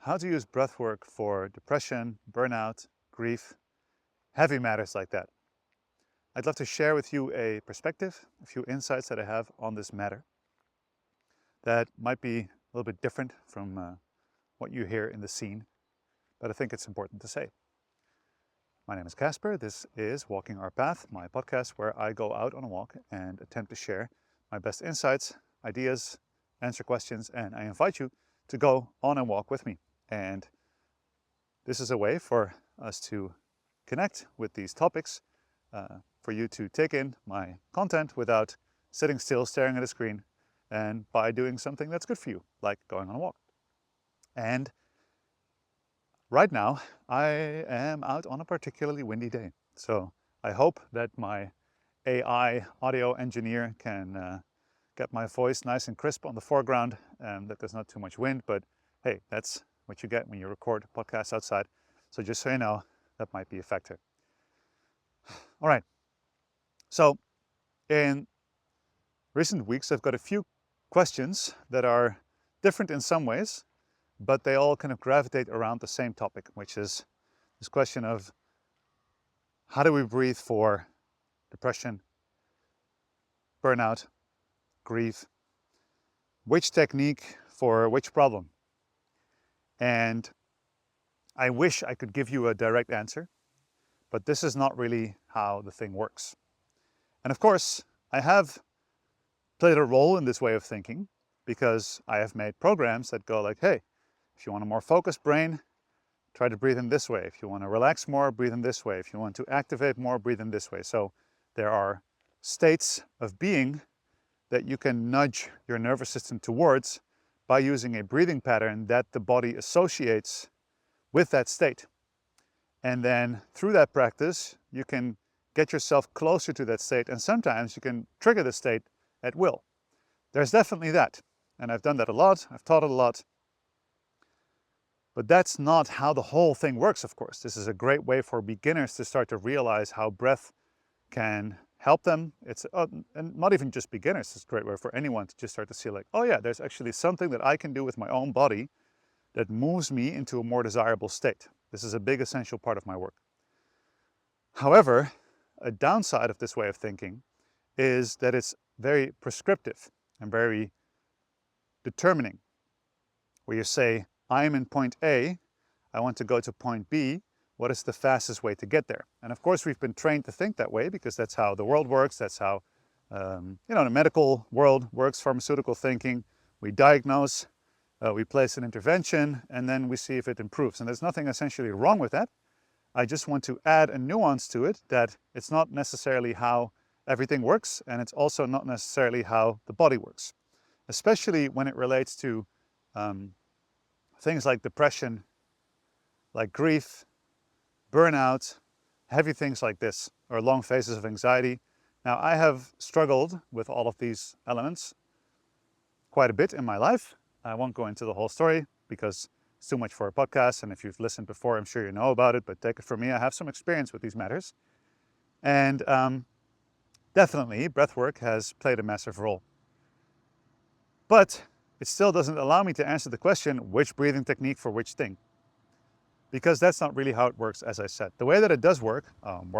how to use breathwork for depression, burnout, grief, heavy matters like that. I'd love to share with you a perspective, a few insights that I have on this matter that might be a little bit different from what you hear in the scene, but I think it's important to say. My name is Casper. This is Walking Our Path, my podcast where I go out on a walk and attempt to share my best insights, ideas, answer questions, and I invite you to go on a walk with me. And this is a way for us to connect with these topics, for you to take in my content without sitting still, staring at a screen, and by doing something that's good for you, like going on a walk. And right now, I am out on a particularly windy day. So I hope that my AI audio engineer can get my voice nice and crisp on the foreground and that there's not too much wind, but hey, that's what you get when you record podcasts outside. So just so you know, that might be a factor. All right. So in recent weeks, I've got a few questions that are different in some ways, but they all kind of gravitate around the same topic, which is this question of how do we breathe for depression, burnout, grief, which technique for which problem? And I wish I could give you a direct answer, but this is not really how the thing works. And of course, I have played a role in this way of thinking because I have made programs that go like, hey, if you want a more focused brain, try to breathe in this way. If you want to relax more, breathe in this way. If you want to activate more, breathe in this way. So there are states of being that you can nudge your nervous system towards by using a breathing pattern that the body associates with that state. And then through that practice, you can get yourself closer to that state, and sometimes you can trigger the state at will. There's definitely that, and I've done that a lot, I've taught it a lot, but that's not how the whole thing works, of course. This is a great way for beginners to start to realize how breath can help them. It's and not even just beginners, it's a great way for anyone to just start to see like, oh yeah, there's actually something that I can do with my own body that moves me into a more desirable state. This is a big essential part of my work. However, a downside of this way of thinking is that it's very prescriptive and very determining, where you say, I'm in point A, I want to go to point B, what is the fastest way to get there? And of course, we've been trained to think that way because that's how the world works, that's how the medical world works, pharmaceutical thinking. We diagnose, we place an intervention, and then we see if it improves. And there's nothing essentially wrong with that. I just want to add a nuance to it that it's not necessarily how everything works, and it's also not necessarily how the body works, especially when it relates to things like depression, like grief, burnout, heavy things like this, or long phases of anxiety. Now, I have struggled with all of these elements quite a bit in my life. I won't go into the whole story because it's too much for a podcast, and if you've listened before, I'm sure you know about it, but take it from me, I have some experience with these matters. And definitely, breathwork has played a massive role. But it still doesn't allow me to answer the question, which breathing technique for which thing? Because that's not really how it works, as I said. The way that it does work, I'm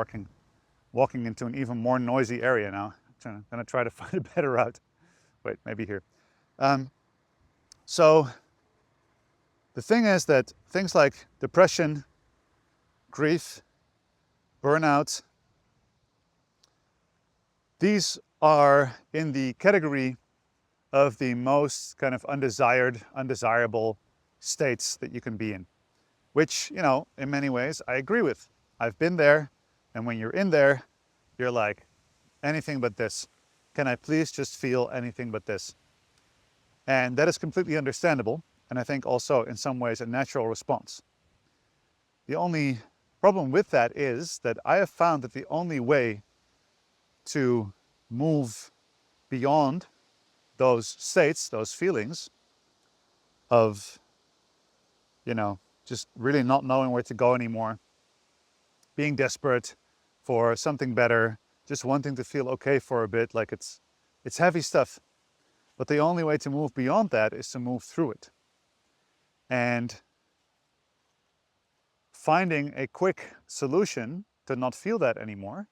walking into an even more noisy area now. I'm gonna try to find a better route. Wait, maybe here. So the thing is that things like depression, grief, burnout, these are in the category of the most kind of undesirable states that you can be in, which, in many ways I agree with. I've been there, and when you're in there, you're like, anything but this. Can I please just feel anything but this? And that is completely understandable, and I think also in some ways a natural response. The only problem with that is that I have found that the only way to move beyond those states, those feelings of, just really not knowing where to go anymore, being desperate for something better, just wanting to feel okay for a bit, like it's heavy stuff. But the only way to move beyond that is to move through it. And finding a quick solution to not feel that anymore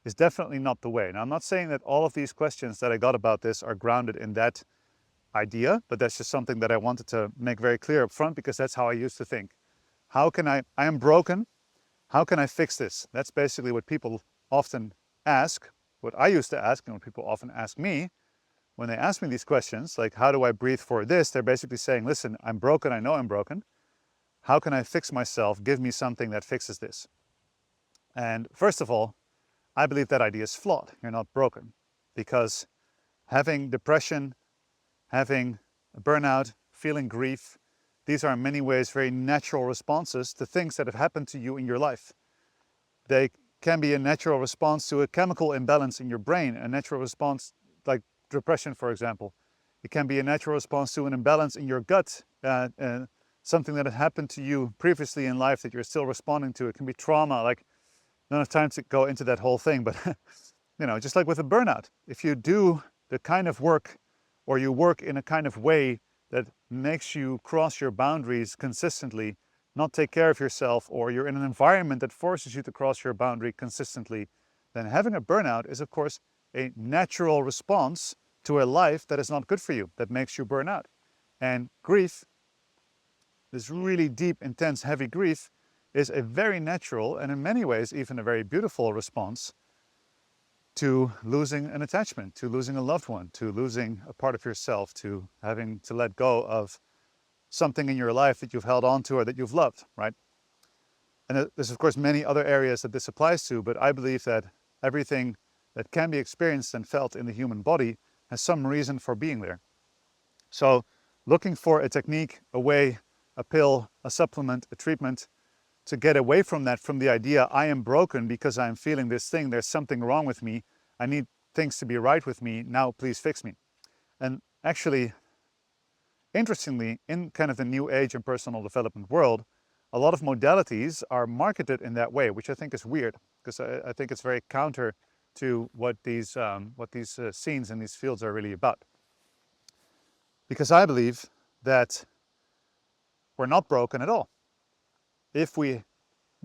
is definitely not the way. Now, I'm not saying that all of these questions that I got about this are grounded in that idea, but that's just something that I wanted to make very clear up front, because that's how I used to think. How can I am broken, how can I fix this? That's basically what people often ask, what I used to ask, and what people often ask me when they ask me these questions, like, how do I breathe for this? They're basically saying, listen, I'm broken, I know I'm broken. How can I fix myself? Give me something that fixes this. And first of all, I believe that idea is flawed. You're not broken, because having depression, having a burnout, feeling grief, these are in many ways very natural responses to things that have happened to you in your life. They can be a natural response to a chemical imbalance in your brain, a natural response like depression, for example. It can be a natural response to an imbalance in your gut, something that had happened to you previously in life that you're still responding to. It can be trauma, like, not enough time to go into that whole thing, but you know, just like with a burnout, if you do the kind of work, or you work in a kind of way that makes you cross your boundaries consistently, not take care of yourself, or you're in an environment that forces you to cross your boundary consistently, then having a burnout is, of course, a natural response to a life that is not good for you, that makes you burn out. And grief, this really deep, intense, heavy grief, is a very natural, and in many ways even a very beautiful response to losing an attachment, to losing a loved one, to losing a part of yourself, to having to let go of something in your life that you've held on to or that you've loved, right? And there's of course many other areas that this applies to, but I believe that everything that can be experienced and felt in the human body has some reason for being there. So looking for a technique, a way, a pill, a supplement, a treatment to get away from that, from the idea, I am broken because I'm feeling this thing, there's something wrong with me, I need things to be right with me, now please fix me. And actually, interestingly, in kind of the new age and personal development world, a lot of modalities are marketed in that way, which I think is weird, because I think it's very counter to what these scenes and these fields are really about. Because I believe that we're not broken at all. If we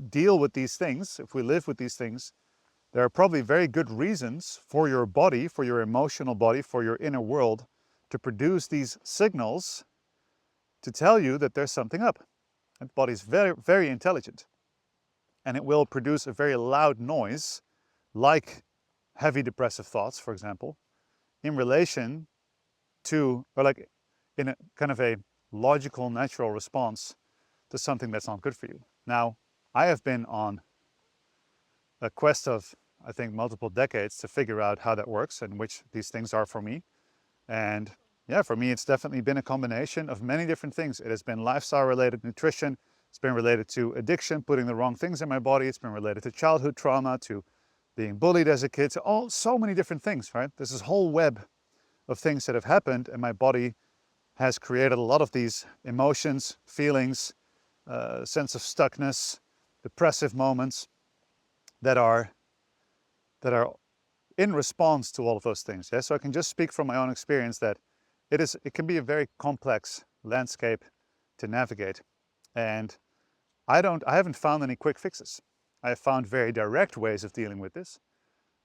deal with these things, if we live with these things, there are probably very good reasons for your body, for your emotional body, for your inner world to produce these signals to tell you that there's something up. And the body is very, very intelligent. And it will produce a very loud noise, like heavy depressive thoughts, for example, in relation to, or like in a kind of a logical, natural response to something that's not good for you. Now, I have been on a quest of, I think, multiple decades to figure out how that works and which these things are for me. And yeah, for me, it's definitely been a combination of many different things. It has been lifestyle-related nutrition. It's been related to addiction, putting the wrong things in my body. It's been related to childhood trauma, to being bullied as a kid, to so many different things, right? There's this whole web of things that have happened, and my body has created a lot of these emotions, feelings, sense of stuckness, depressive moments that are in response to all of those things. Yeah? So I can just speak from my own experience that it can be a very complex landscape to navigate. And I haven't found any quick fixes. I have found very direct ways of dealing with this,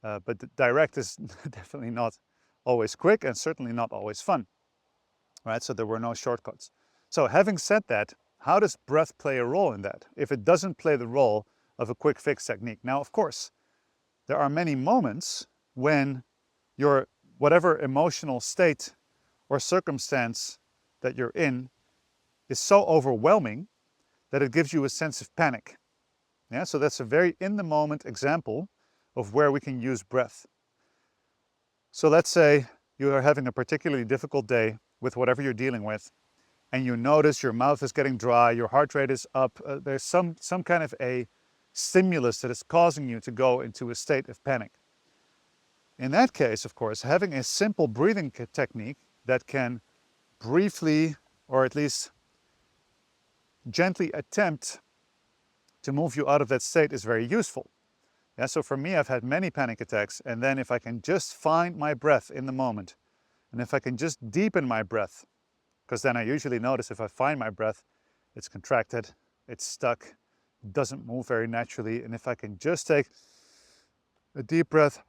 but direct is definitely not always quick and certainly not always fun, right? So there were no shortcuts. So having said that, how does breath play a role in that if it doesn't play the role of a quick fix technique? Now, of course, there are many moments when your whatever emotional state or circumstance that you're in is so overwhelming that it gives you a sense of panic. Yeah, so that's a very in-the-moment example of where we can use breath. So let's say you are having a particularly difficult day with whatever you're dealing with, and you notice your mouth is getting dry, your heart rate is up, there's some kind of a stimulus that is causing you to go into a state of panic. In that case, of course, having a simple breathing technique that can briefly, or at least gently attempt to move you out of that state is very useful. Yeah, so for me, I've had many panic attacks, and then if I can just find my breath in the moment, and if I can just deepen my breath, because then I usually notice if I find my breath, it's contracted, it's stuck, doesn't move very naturally. And if I can just take a deep breath,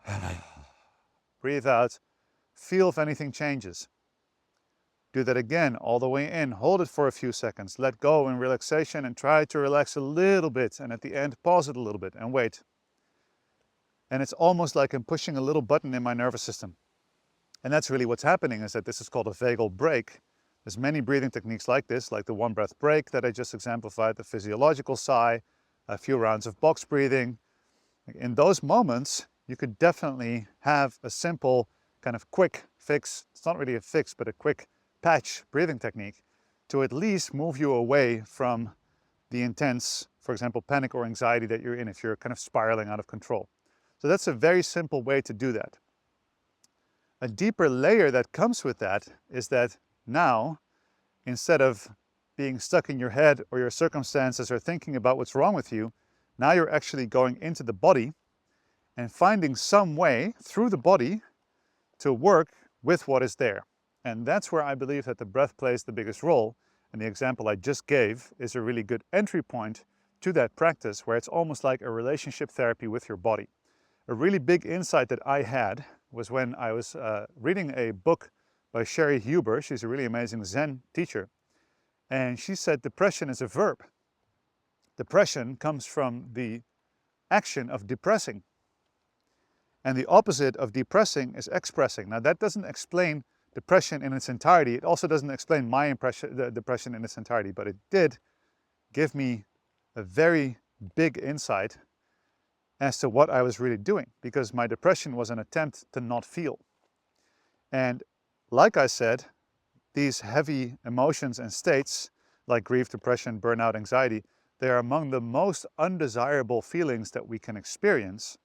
breathe out, feel if anything changes. Do that again, all the way in, hold it for a few seconds, let go in relaxation and try to relax a little bit. And at the end, pause it a little bit and wait. And it's almost like I'm pushing a little button in my nervous system. And that's really what's happening, is that this is called a vagal break. There's many breathing techniques like this, like the one breath break that I just exemplified, the physiological sigh, a few rounds of box breathing. In those moments, you could definitely have a simple kind of quick fix. It's not really a fix, but a quick patch breathing technique to at least move you away from the intense, for example, panic or anxiety that you're in if you're kind of spiraling out of control. So that's a very simple way to do that. A deeper layer that comes with that is that now, instead of being stuck in your head or your circumstances or thinking about what's wrong with you, now you're actually going into the body and finding some way through the body to work with what is there. And that's where I believe that the breath plays the biggest role. And the example I just gave is a really good entry point to that practice, where it's almost like a relationship therapy with your body. A really big insight that I had was when I was reading a book by Sherry Huber. She's a really amazing Zen teacher. And she said depression is a verb. Depression comes from the action of depressing. And the opposite of depressing is expressing. Now that doesn't explain depression in its entirety. It also doesn't explain my depression in its entirety, but it did give me a very big insight as to what I was really doing, because my depression was an attempt to not feel. And like I said, these heavy emotions and states like grief, depression, burnout, anxiety, they are among the most undesirable feelings that we can experience.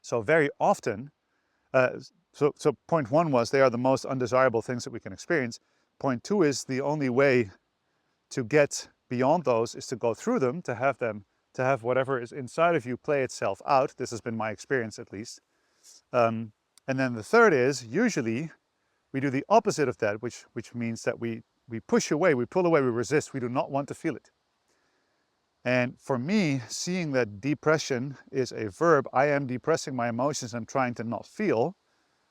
So very often, so point one was they are the most undesirable things that we can experience. Point two is the only way to get beyond those is to go through them, to have whatever is inside of you play itself out. This has been my experience, at least. And then the third is usually we do the opposite of that, which means that we push away, we pull away, we resist, we do not want to feel it. And for me, seeing that depression is a verb, I am depressing my emotions, I'm trying to not feel.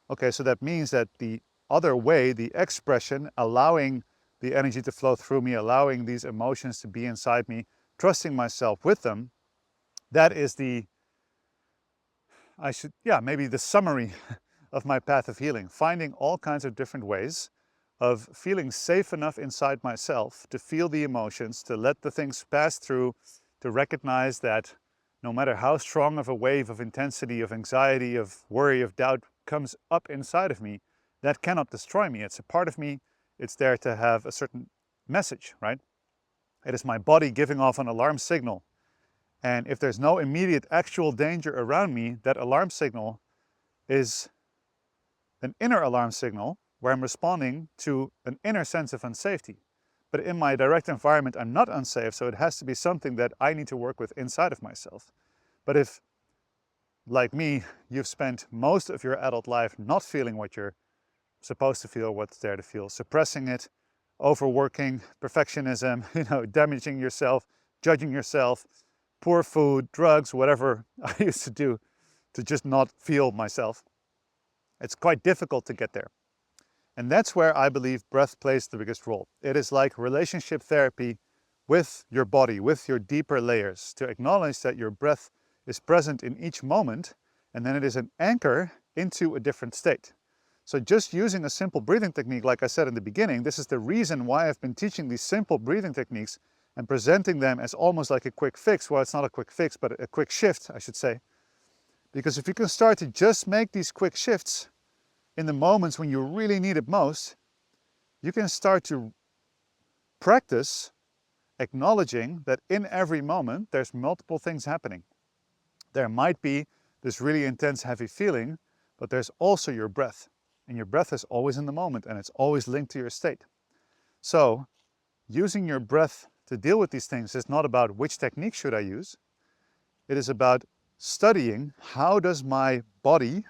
Okay, so that means that the other way, the expression, allowing the energy to flow through me, allowing these emotions to be inside me, trusting myself with them, that is maybe the summary of my path of healing. Finding all kinds of different ways of feeling safe enough inside myself to feel the emotions, to let the things pass through, to recognize that no matter how strong of a wave of intensity, of anxiety, of worry, of doubt comes up inside of me, that cannot destroy me. It's a part of me. It's there to have a certain message, right? It is my body giving off an alarm signal. And if there's no immediate actual danger around me, that alarm signal is an inner alarm signal where I'm responding to an inner sense of unsafety. But in my direct environment, I'm not unsafe, so it has to be something that I need to work with inside of myself. But if, like me, you've spent most of your adult life not feeling what you're supposed to feel, what's there to feel, suppressing it, overworking, perfectionism, damaging yourself, judging yourself, poor food, drugs, whatever I used to do to just not feel myself, it's quite difficult to get there. And that's where I believe breath plays the biggest role. It is like relationship therapy with your body, with your deeper layers, to acknowledge that your breath is present in each moment, and then it is an anchor into a different state. So just using a simple breathing technique, like I said in the beginning, this is the reason why I've been teaching these simple breathing techniques and presenting them as almost like a quick fix. Well, it's not a quick fix, but a quick shift, I should say. Because if you can start to just make these quick shifts in the moments when you really need it most, you can start to practice acknowledging that in every moment there's multiple things happening. There might be this really intense, heavy feeling, but there's also your breath. And your breath is always in the moment, and it's always linked to your state. So using your breath to deal with these things is not about which technique should I use. It is about studying how does my body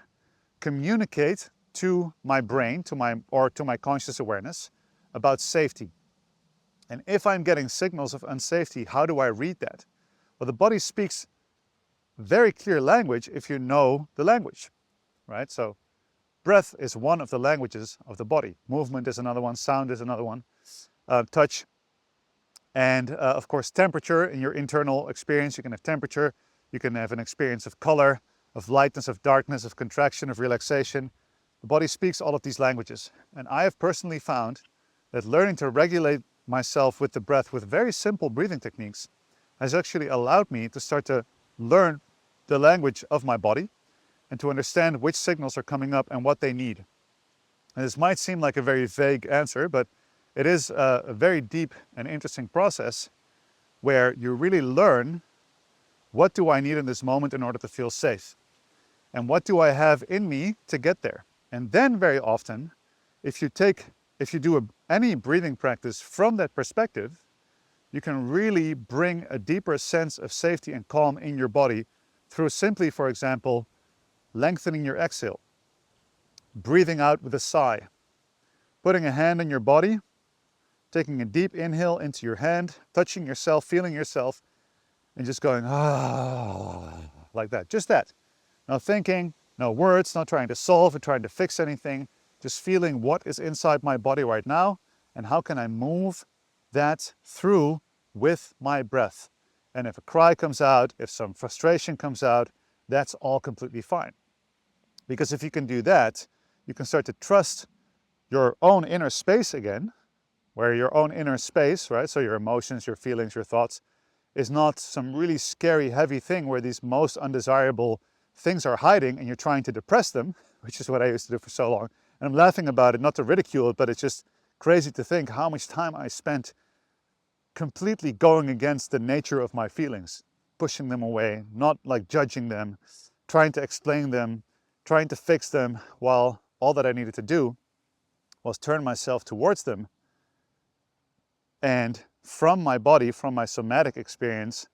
communicate to my brain, to my conscious awareness about safety. And if I'm getting signals of unsafety, how do I read that? Well, the body speaks very clear language if you know the language, right? So breath is one of the languages of the body. Movement is another one, sound is another one, touch, and of course temperature. In your internal experience, you can have temperature, you can have an experience of color, of lightness, of darkness, of contraction, of relaxation. The body speaks all of these languages. And I have personally found that learning to regulate myself with the breath with very simple breathing techniques has actually allowed me to start to learn the language of my body and to understand which signals are coming up and what they need. And this might seem like a very vague answer, but it is a very deep and interesting process where you really learn, what do I need in this moment in order to feel safe? And what do I have in me to get there? And then very often, if you do any breathing practice from that perspective, you can really bring a deeper sense of safety and calm in your body through simply, for example, lengthening your exhale, breathing out with a sigh, putting a hand on your body, taking a deep inhale into your hand, touching yourself, feeling yourself, and just going, ah, like that. Just that. No thinking, no words, not trying to solve or trying to fix anything, just feeling what is inside my body right now and how can I move that through with my breath. And if a cry comes out, if some frustration comes out, that's all completely fine. Because if you can do that, you can start to trust your own inner space again, where your own inner space, right? So your emotions, your feelings, your thoughts, is not some really scary, heavy thing where these most undesirable things are hiding and you're trying to depress them, which is what I used to do for so long. And I'm laughing about it, not to ridicule it, but it's just crazy to think how much time I spent completely going against the nature of my feelings, pushing them away, not like judging them, trying to explain them, trying to fix them, while all that I needed to do was turn myself towards them. And from my body, from my somatic experience,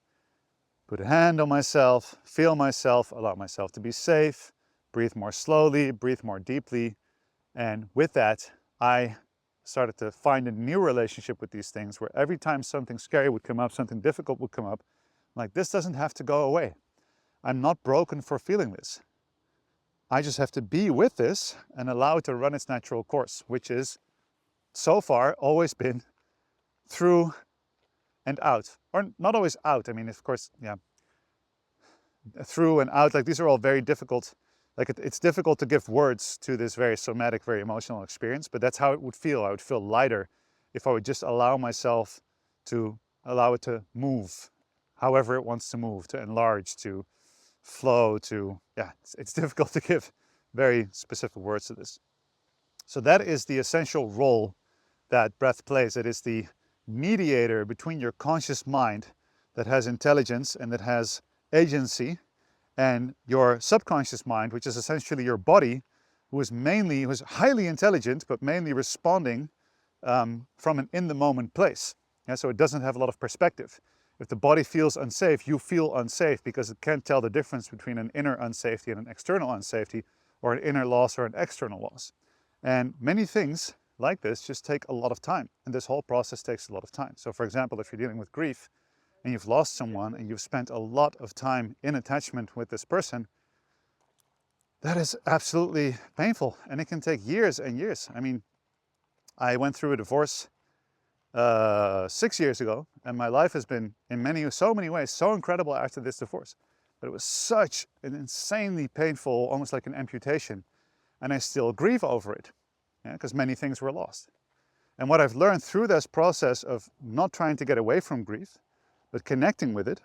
put a hand on myself, feel myself, allow myself to be safe, breathe more slowly, breathe more deeply. And with that, I started to find a new relationship with these things where every time something scary would come up, something difficult would come up, I'm like, this doesn't have to go away. I'm not broken for feeling this. I just have to be with this and allow it to run its natural course, which is so far always been through and out, or not always out. I mean, of course, yeah, through and out, like these are all very difficult. Like it's difficult to give words to this very somatic, very emotional experience, but that's how it would feel. I would feel lighter if I would just allow myself to allow it to move, however it wants to move, to enlarge, to flow, to, yeah, it's difficult to give very specific words to this. So that is the essential role that breath plays. It is the mediator between your conscious mind that has intelligence and that has agency, and your subconscious mind, which is essentially your body, who is highly intelligent, but mainly responding from an in-the-moment place. Yeah, so it doesn't have a lot of perspective. If the body feels unsafe, you feel unsafe because it can't tell the difference between an inner unsafety and an external unsafety, or an inner loss or an external loss. And many things like this just take a lot of time, and this whole process takes a lot of time. So for example, if you're dealing with grief and you've lost someone and you've spent a lot of time in attachment with this person, that is absolutely painful, and it can take years and years. I mean, I went through a divorce 6 years ago, and my life has been in so many ways so incredible after this divorce. But it was such an insanely painful, almost like an amputation, and I still grieve over it, because many things were lost. And what I've learned through this process of not trying to get away from grief, but connecting with it,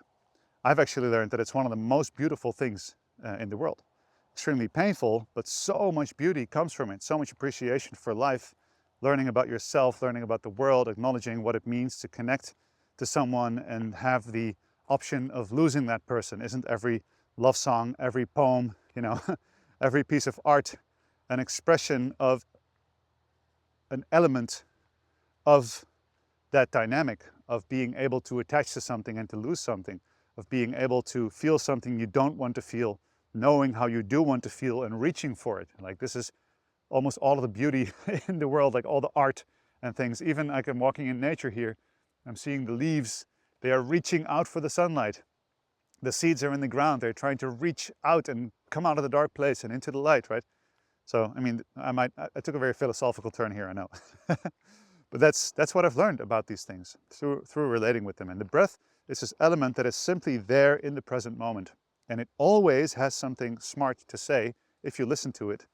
I've actually learned that it's one of the most beautiful things in the world. Extremely painful, but so much beauty comes from it, so much appreciation for life, learning about yourself, learning about the world, acknowledging what it means to connect to someone and have the option of losing that person. Isn't every love song, every poem, every piece of art an expression of an element of that dynamic of being able to attach to something and to lose something, of being able to feel something you don't want to feel, knowing how you do want to feel and reaching for it. Like this is almost all of the beauty in the world, like all the art and things. Even like I'm walking in nature here, I'm seeing the leaves, they are reaching out for the sunlight. The seeds are in the ground. They're trying to reach out and come out of the dark place and into the light, right? So, I mean, I took a very philosophical turn here, I know. But that's what I've learned about these things through relating with them. And the breath is this element that is simply there in the present moment. And it always has something smart to say if you listen to it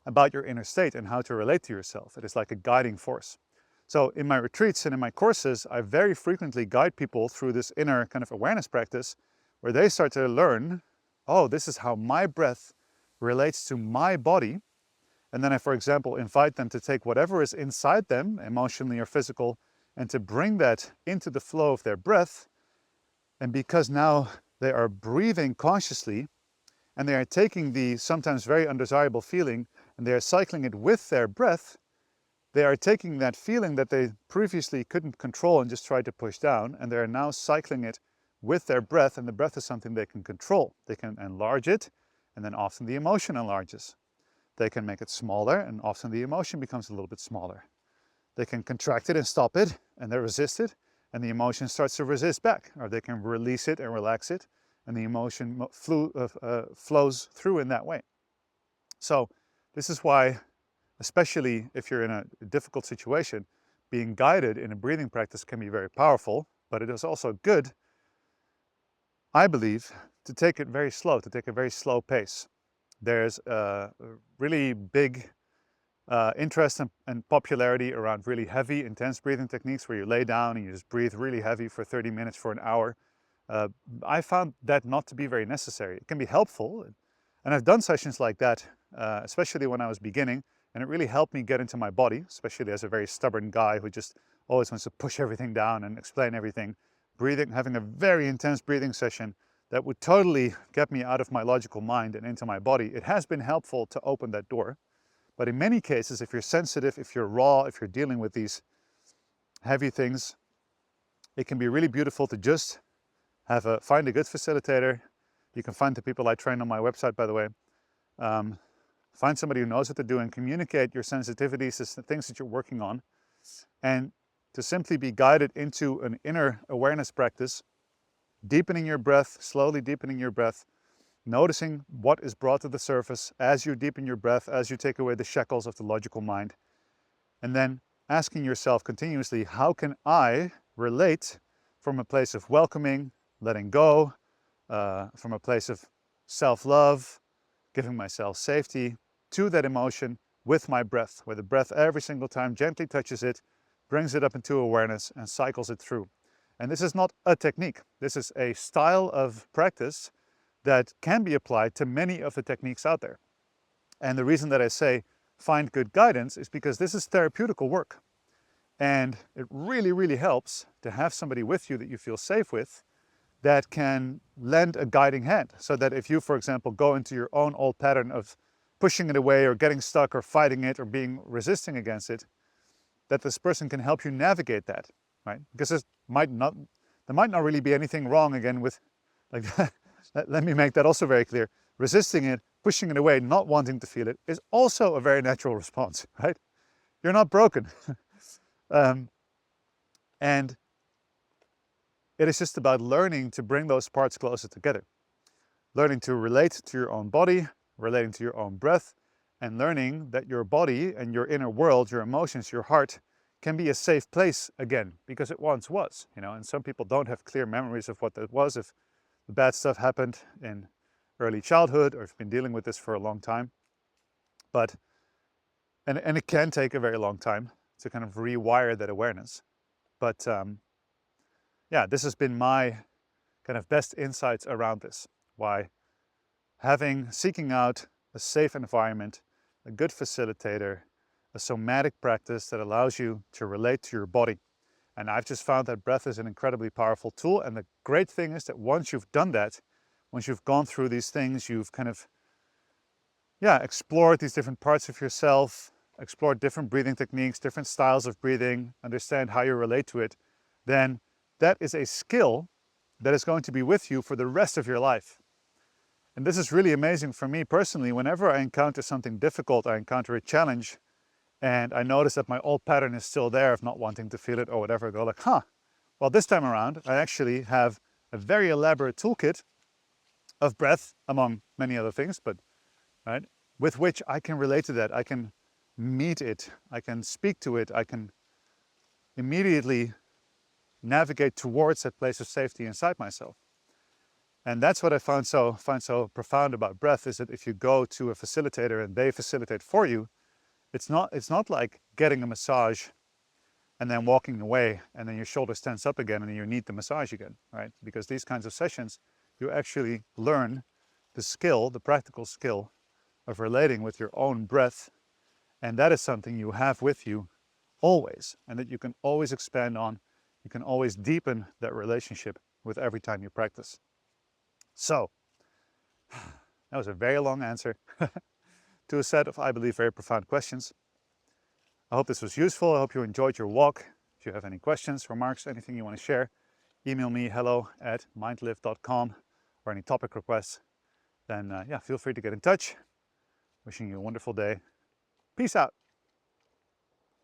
about your inner state and how to relate to yourself. It is like a guiding force. So in my retreats and in my courses, I very frequently guide people through this inner kind of awareness practice where they start to learn, oh, this is how my breath relates to my body. And then I, for example, invite them to take whatever is inside them, emotionally or physical, and to bring that into the flow of their breath. And because now they are breathing consciously and they are taking the sometimes very undesirable feeling and they are cycling it with their breath, they are taking that feeling that they previously couldn't control and just tried to push down, and they are now cycling it with their breath, and the breath is something they can control. They can enlarge it, and then often the emotion enlarges. They can make it smaller, and often the emotion becomes a little bit smaller. They can contract it and stop it, and they resist it, and the emotion starts to resist back. Or they can release it and relax it, and the emotion flows through in that way. So this is why, especially if you're in a difficult situation, being guided in a breathing practice can be very powerful, but it is also good, I believe, to take it very slow, to take a very slow pace. There's a really big interest and popularity around really heavy, intense breathing techniques where you lay down and you just breathe really heavy for 30 minutes, for an hour. I found that not to be very necessary. It can be helpful, and I've done sessions like that, especially when I was beginning, and it really helped me get into my body, especially as a very stubborn guy who just always wants to push everything down and explain everything. Having a very intense breathing session that would totally get me out of my logical mind and into my body, it has been helpful to open that door. But in many cases, if you're sensitive, if you're raw, if you're dealing with these heavy things, it can be really beautiful to just find a good facilitator. You can find the people I train on my website, by the way. Find somebody who knows what they're doing, communicate your sensitivities, the things that you're working on, and to simply be guided into an inner awareness practice, deepening your breath, slowly deepening your breath, noticing what is brought to the surface as you deepen your breath, as you take away the shackles of the logical mind, and then asking yourself continuously, how can I relate from a place of welcoming, letting go, from a place of self-love, giving myself safety, to that emotion with my breath, where the breath every single time gently touches it, brings it up into awareness and cycles it through. And this is not a technique. This is a style of practice that can be applied to many of the techniques out there. And the reason that I say find good guidance is because this is therapeutical work. And it really, really helps to have somebody with you that you feel safe with that can lend a guiding hand. So that if you, for example, go into your own old pattern of pushing it away or getting stuck or fighting it or resisting against it, that this person can help you navigate that, right? Because there might not really be anything wrong again with, like, let me make that also very clear. Resisting it, pushing it away, not wanting to feel it is also a very natural response, right? You're not broken. And it is just about learning to bring those parts closer together. Learning to relate to your own body, relating to your own breath, and learning that your body and your inner world, your emotions, your heart, can be a safe place again, because it once was, and some people don't have clear memories of what that was, if the bad stuff happened in early childhood or if you've been dealing with this for a long time. But, and it can take a very long time to kind of rewire that awareness. But yeah, this has been my kind of best insights around this. Why seeking out a safe environment, a good facilitator, a somatic practice that allows you to relate to your body. And I've just found that breath is an incredibly powerful tool. And the great thing is that once you've done that, once you've gone through these things, you've kind of, explored these different parts of yourself, explored different breathing techniques, different styles of breathing, understand how you relate to it, then that is a skill that is going to be with you for the rest of your life. And this is really amazing for me personally. Whenever I encounter something difficult, I encounter a challenge, and I notice that my old pattern is still there of not wanting to feel it or whatever, I go like, well, this time around, I actually have a very elaborate toolkit of breath, among many other things, but right, with which I can relate to that. I can meet it, I can speak to it, I can immediately navigate towards that place of safety inside myself. And that's what I find so profound about breath, is that if you go to a facilitator and they facilitate for you, it's not like getting a massage and then walking away and then your shoulders tense up again and you need the massage again, right? Because these kinds of sessions, you actually learn the skill, the practical skill of relating with your own breath. And that is something you have with you always, and that you can always expand on. You can always deepen that relationship with every time you practice. So, that was a very long answer to a set of, I believe, very profound questions. I hope this was useful. I hope you enjoyed your walk. If you have any questions, remarks, anything you want to share, email me hello@mindlift.com, or any topic requests, then yeah, feel free to get in touch. Wishing you a wonderful day. Peace out.